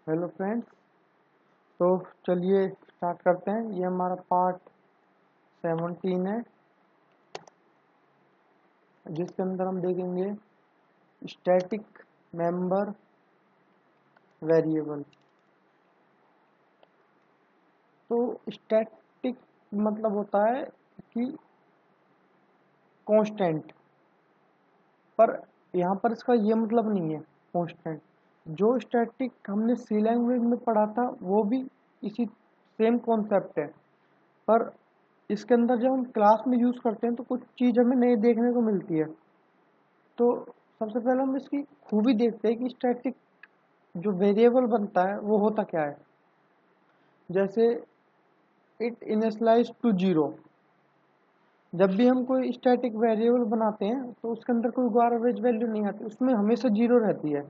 Hello friends. तो चलिए start करते हैं। ये हमारा पार्ट 17 है, जिसके अंदर हम देखेंगे स्टैटिक मेंबर वेरिएबल। तो स्टैटिक मतलब होता है कि कांस्टेंट, पर यहाँ पर इसका ये मतलब नहीं है कांस्टेंट। जो स्टैटिक हमने सी लैंग्वेज में पढ़ा था वो भी इसी सेम कॉन्सेप्ट है, पर इसके अंदर जब हम क्लास में यूज़ करते हैं तो कुछ चीज़ हमें नई देखने को मिलती है। तो सबसे पहले हम इसकी खूबी देखते हैं कि स्टैटिक जो वेरिएबल बनता है वो होता क्या है। जैसे इट इनिशियलाइज टू जीरो। जब भी हम कोई स्टैटिक वेरिएबल बनाते हैं तो उसके अंदर कोई गार्बेज वैल्यू नहीं आती, उसमें हमेशा जीरो रहती है।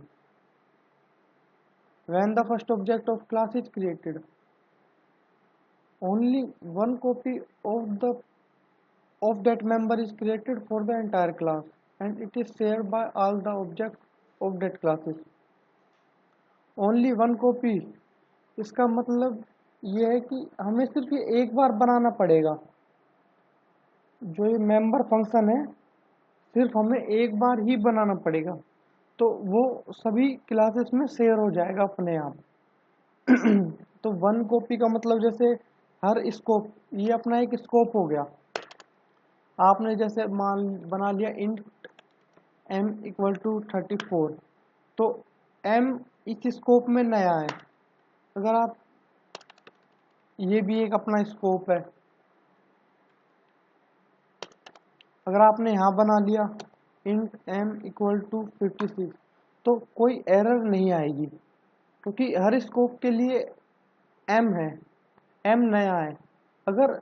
When the first object of class is created, only one copy of that member is created for the entire class and it is shared by all the objects of that classes. Only one copy, इसका मतलब ये है कि हमें सिर्फ ये एक बार बनाना पड़ेगा। जो ये मेंबर फंक्शन है सिर्फ हमें एक बार ही बनाना पड़ेगा, तो वो सभी क्लासेस में शेयर हो जाएगा अपने आप। तो वन कॉपी का मतलब जैसे हर स्कोप, ये अपना एक स्कोप हो गया। आपने जैसे मान बना लिया इंट m इक्वल टू 34, तो m इस स्कोप में नया है। अगर आप, ये भी एक अपना स्कोप है, अगर आपने यहाँ बना लिया इंट m इक्वल टू 56, तो कोई एरर नहीं आएगी क्योंकि हर स्कोप के लिए m है, m नया है। अगर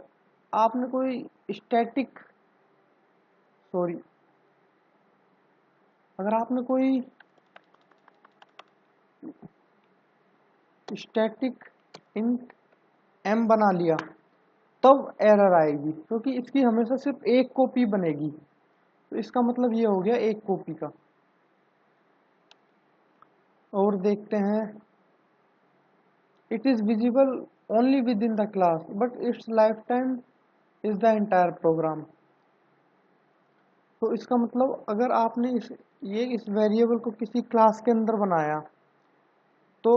आपने कोई स्टैटिक सॉरी अगर आपने कोई स्टैटिक इंट m बना लिया तब एरर आएगी, क्योंकि इसकी हमेशा सिर्फ एक कॉपी बनेगी। तो इसका मतलब ये हो गया एक कॉपी का। और देखते हैं, it is visible only within the class but its lifetime is the entire program. तो इसका मतलब अगर आपने इस वेरिएबल को किसी क्लास के अंदर बनाया तो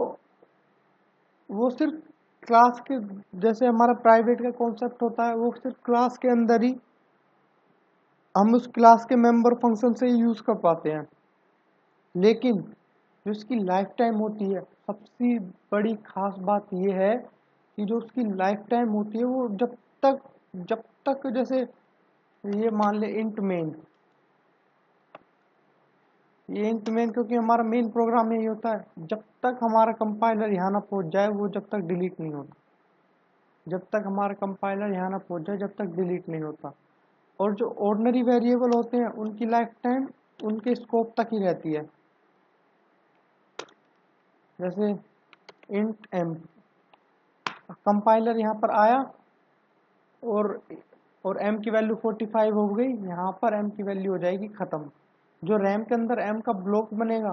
वो सिर्फ क्लास के, जैसे हमारा प्राइवेट का कॉन्सेप्ट होता है, वो सिर्फ क्लास के अंदर ही हम उस क्लास के मेंबर फंक्शन से ही यूज़ कर पाते हैं। लेकिन जो इसकी लाइफ टाइम होती है, सबसे बड़ी खास बात ये है कि जो उसकी लाइफ टाइम होती है वो जब तक जैसे ये मान ले इंट मेन, क्योंकि हमारा मेन प्रोग्राम यही होता है, जब तक हमारा कंपाइलर यहाँ ना पहुँच जाए वो जब तक डिलीट नहीं होता। जब तक हमारा कंपाइलर यहाँ ना पहुँच जाए जब तक डिलीट नहीं होता। और जो ऑर्डिनरी वेरिएबल होते हैं उनकी लाइफ टाइम उनके स्कोप तक ही रहती है। जैसे इंट m, कंपाइलर यहाँ पर आया और m की वैल्यू 45 हो गई, यहाँ पर m की वैल्यू हो जाएगी ख़त्म। जो रैम के अंदर m का ब्लॉक बनेगा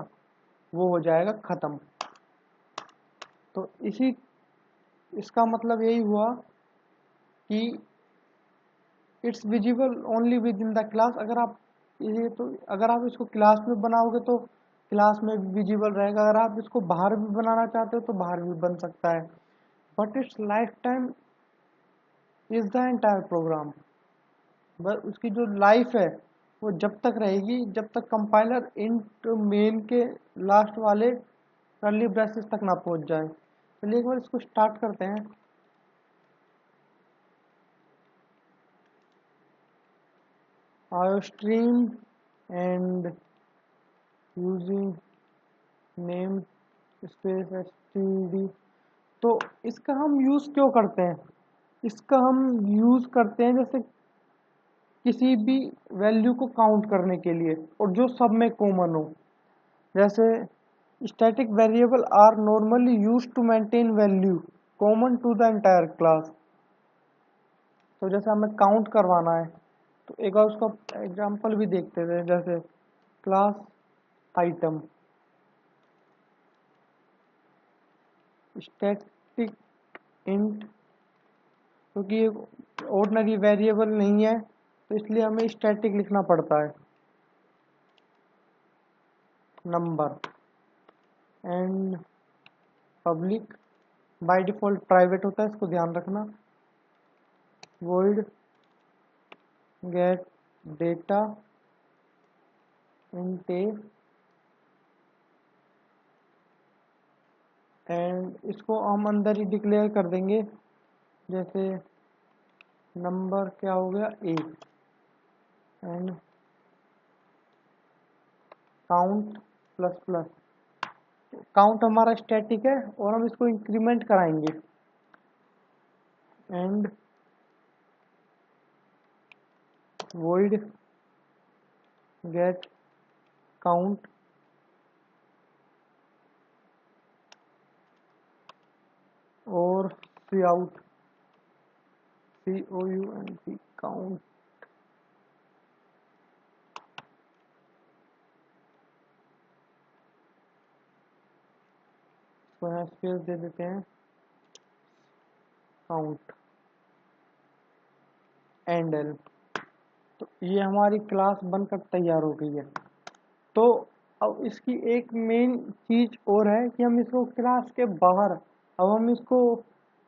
वो हो जाएगा ख़त्म। तो इसका मतलब यही हुआ कि it's visible only within the class. अगर आप इसको क्लास में बनाओगे तो क्लास में भी विजिबल रहेगा, अगर आप इसको बाहर भी बनाना चाहते हो तो बाहर भी बन सकता है। But its lifetime is the entire program. बस उसकी जो लाइफ है वो जब तक रहेगी जब तक कंपाइलर इंट मेन के लास्ट वाले कर्ली ब्रेसेस तक ना पहुंच जाए। चलिए एक बार इसको स्टार्ट करते हैं। iostream and using name space std। तो इसका हम यूज़ क्यों करते हैं? इसका हम यूज़ करते हैं जैसे किसी भी वैल्यू को काउंट करने के लिए और जो सब में कॉमन हो। जैसे static variable are normally use to maintain value common to the entire class. तो जैसे हमें काउंट करवाना है तो एक बार उसका एग्जांपल भी देखते थे। जैसे क्लास आइटम, स्टैटिक इंट, क्योंकि ये ऑर्डिनरी वेरिएबल नहीं है तो इसलिए हमें स्टैटिक लिखना पड़ता है। Number and public, by default private होता है, इसको ध्यान रखना। Void gate data int A, and इसको हम अंदर ही डिक्लेयर कर देंगे, जैसे नंबर क्या हो गया a, and count plus plus. Count हमारा स्टैटिक है और हम इसको इंक्रीमेंट कराएंगे, एंड void get count और cout, count, count। तो यहाँ स्पेस दे देते हैं काउंट एंड एल। तो ये हमारी क्लास बनकर तैयार हो गई है। तो अब इसकी एक मेन चीज और है कि हम इसको क्लास के बाहर, अब हम इसको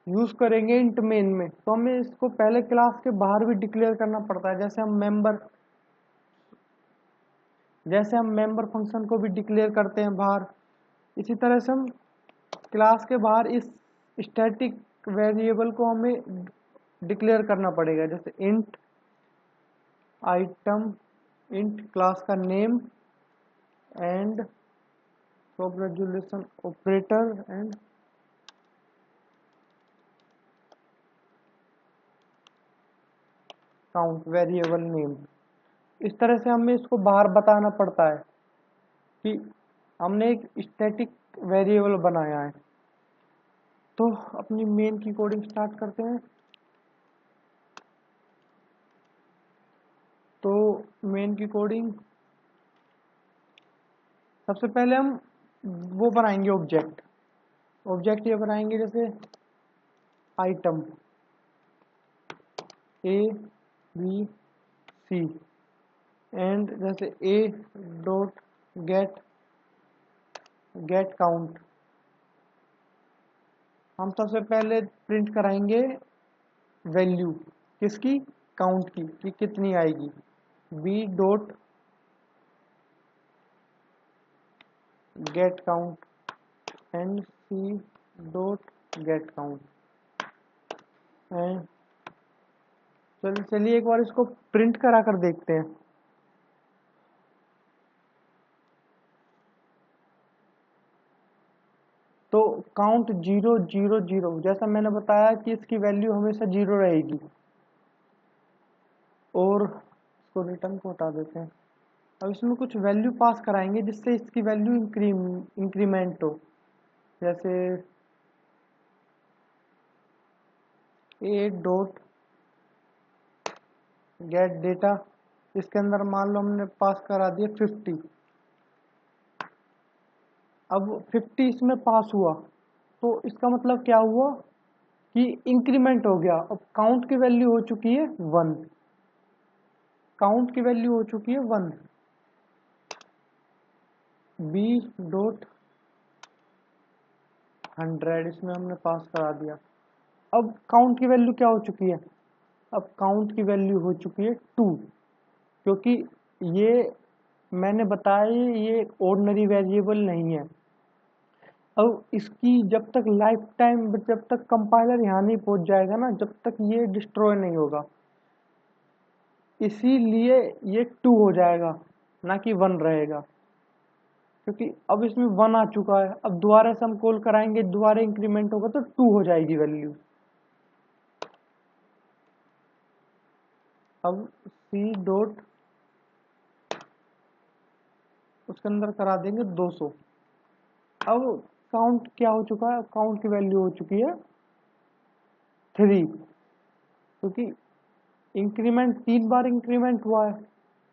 यूज करेंगे इंट मेन में, तो हमें इसको पहले क्लास के बाहर भी डिक्लेयर करना पड़ता है। जैसे हम मेंबर फंक्शन को भी डिक्लेयर करते हैं बाहर, इसी तरह से हम क्लास के बाहर इस स्टैटिक वेरिएबल को हमें डिक्लेयर करना पड़ेगा। जैसे इंट आइटम, इंट क्लास का नेम एंड सब resolution operator and count variable name. इस तरह से हमें इसको बाहर बताना पड़ता है कि हमने एक स्टैटिक वेरिएबल बनाया है। तो अपनी मेन की कोडिंग स्टार्ट करते हैं। तो मेन की कोडिंग, सबसे पहले हम वो बनाएंगे ऑब्जेक्ट ये बनाएंगे, जैसे item A B C, and जैसे ए डॉट गेट काउंट। हम सबसे पहले प्रिंट कराएंगे वैल्यू किसकी, काउंट की, कि कितनी आएगी। B dot get count and C dot get count. And चलिए एक बार इसको प्रिंट करा कर देखते हैं। तो काउंट 0 0 0, जैसा मैंने बताया कि इसकी वैल्यू हमेशा 0 रहेगी। और इसको रिटर्न को हटा देते हैं। अब इसमें कुछ वैल्यू पास कराएंगे जिससे इसकी वैल्यू इंक्रीमेंट हो। जैसे ए डॉट गेट डेटा, इसके अंदर मान लो हमने पास करा दिया 50। अब 50 इसमें पास हुआ तो इसका मतलब क्या हुआ कि इंक्रीमेंट हो गया। अब काउंट की वैल्यू हो चुकी है 1, काउंट की वैल्यू हो चुकी है 1। बी डॉट 100 इसमें हमने पास करा दिया। अब काउंट की वैल्यू क्या हो चुकी है, अब काउंट की वैल्यू हो चुकी है 2, क्योंकि ये मैंने बताया ये ऑर्डिनरी वेरिएबल नहीं है। अब इसकी जब तक लाइफ टाइम, जब तक कंपाइलर यहाँ नहीं पहुंच जाएगा ना, जब तक ये डिस्ट्रॉय नहीं होगा, इसीलिए ये 2 हो जाएगा ना कि 1 रहेगा, क्योंकि अब इसमें 1 आ चुका है। अब दोबारा से हम कॉल कराएंगे, दोबारा इंक्रीमेंट होगा तो 2 हो जाएगी वैल्यू। अब सी डॉट उसके अंदर करा देंगे 200। अब काउंट क्या हो चुका है, काउंट की वैल्यू हो चुकी है 3, क्योंकि इंक्रीमेंट 3 बार इंक्रीमेंट हुआ है,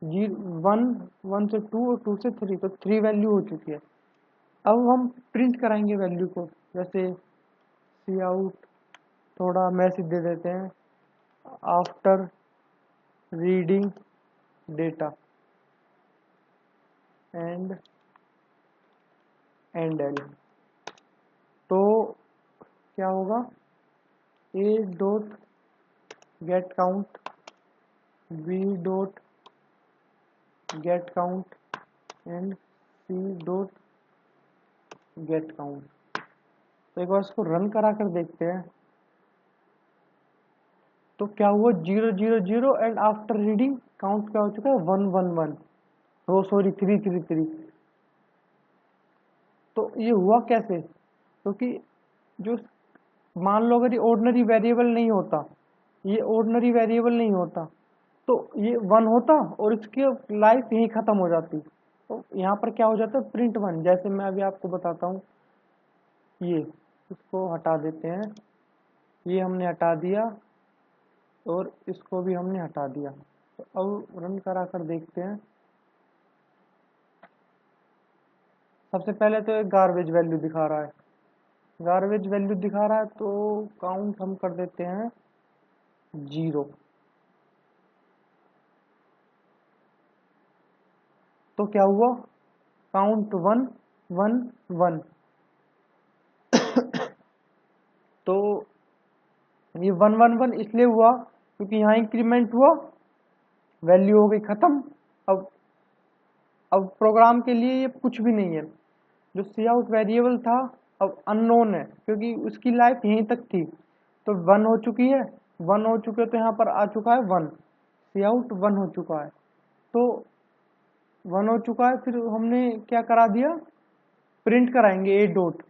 1 से 2 और 2 से 3, तो 3 वैल्यू हो चुकी है। अब हम प्रिंट कराएंगे वैल्यू को, जैसे सी आउट थोड़ा मैसेज दे देते हैं after reading data and all. तो क्या होगा, A dot get count, B dot get count and C dot get count. तो एक बार इसको रन करा कर देखते हैं। तो क्या हुआ, 0 0 0 एंड आफ्टर रीडिंग काउंट क्या हो चुका है, 1 1 1, ओ सॉरी 3 3 3। तो ये हुआ कैसे, क्योंकि जो मान लो अगर ये ऑर्डिनरी वेरिएबल नहीं होता, ये ऑर्डिनरी वेरिएबल नहीं होता तो ये 1 होता और इसकी लाइफ यहीं ख़त्म हो जाती। तो यहाँ पर क्या हो जाता है, प्रिंट 1। जैसे मैं अभी आपको बताता हूँ, ये इसको हटा देते हैं, ये हमने हटा दिया और इसको भी हमने हटा दिया। तो अब रन करा कर देखते हैं। सबसे पहले तो एक गार्बेज वैल्यू दिखा रहा है, गार्बेज वैल्यू दिखा रहा है, तो काउंट हम कर देते हैं 0। तो क्या हुआ, काउंट 1 1 1। तो ये 1 1 1 इसलिए हुआ क्योंकि यहाँ इंक्रीमेंट हुआ, वैल्यू हो गई खत्म। अब प्रोग्राम के लिए ये कुछ भी नहीं है। जो सी आउट वेरिएबल था अब अननोन है, क्योंकि उसकी लाइफ यहीं तक थी। तो 1 हो चुकी है, 1 हो चुके, तो यहाँ पर आ चुका है 1, सी आउट 1 हो चुका है। तो 1 हो चुका है, फिर हमने क्या करा दिया, प्रिंट कराएंगे ए डॉट,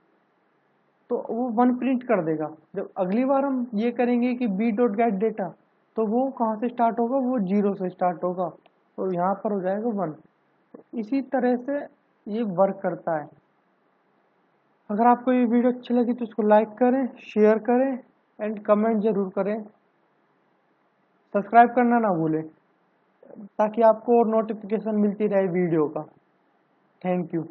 तो वो 1 प्रिंट कर देगा। जब अगली बार हम ये करेंगे कि बी डॉट गेट डेटा, तो वो कहाँ से स्टार्ट होगा, वो 0 से स्टार्ट होगा, तो यहाँ पर हो जाएगा 1। इसी तरह से ये वर्क करता है। अगर आपको ये वीडियो अच्छी लगी तो इसको लाइक करें, शेयर करें एंड कमेंट ज़रूर करें। सब्सक्राइब करना ना भूलें ताकि आपको और नोटिफिकेशन मिलती रहे वीडियो का। Thank you.